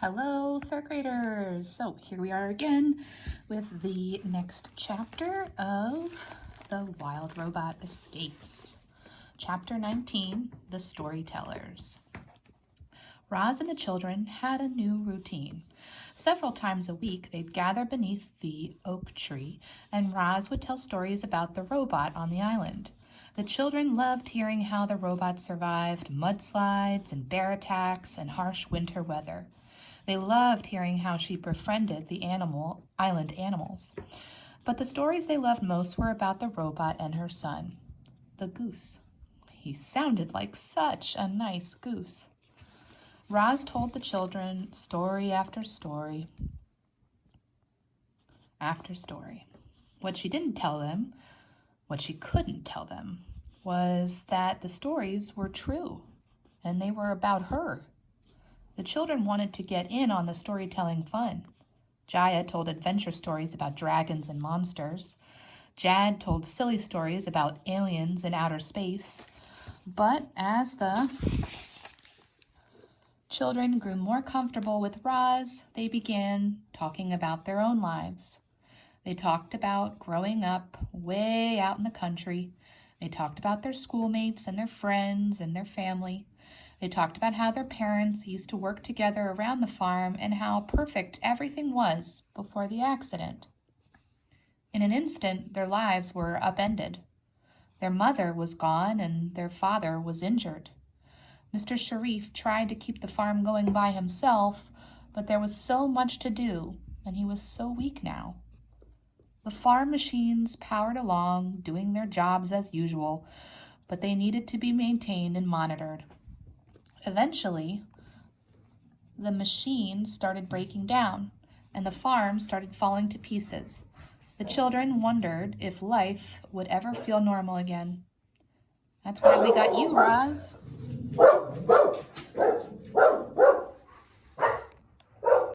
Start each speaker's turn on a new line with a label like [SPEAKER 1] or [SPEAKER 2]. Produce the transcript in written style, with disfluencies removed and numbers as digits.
[SPEAKER 1] Hello, third graders. So here we are again with the next chapter of The Wild Robot Escapes. Chapter 19, The Storytellers. Roz and the children had a new routine. Several times a week, they'd gather beneath the oak tree, and Roz would tell stories about the robot on the island. The children loved hearing how the robot survived mudslides and bear attacks and harsh winter weather. They loved hearing how she befriended the island animals. But the stories they loved most were about the robot and her son, the goose. He sounded like such a nice goose. Roz told the children story after story after story. What she couldn't tell them, was that the stories were true and they were about her. The children wanted to get in on the storytelling fun. Jaya told adventure stories about dragons and monsters. Jad told silly stories about aliens in outer space. But as the children grew more comfortable with Roz, they began talking about their own lives. They talked about growing up way out in the country. They talked about their schoolmates and their friends and their family. They talked about how their parents used to work together around the farm and how perfect everything was before the accident. In an instant, their lives were upended. Their mother was gone and their father was injured. Mr. Sharif tried to keep the farm going by himself, but there was so much to do, and he was so weak now. The farm machines powered along, doing their jobs as usual, but they needed to be maintained and monitored. Eventually, the machine started breaking down, and the farm started falling to pieces. The children wondered if life would ever feel normal again. That's why we got you, Roz.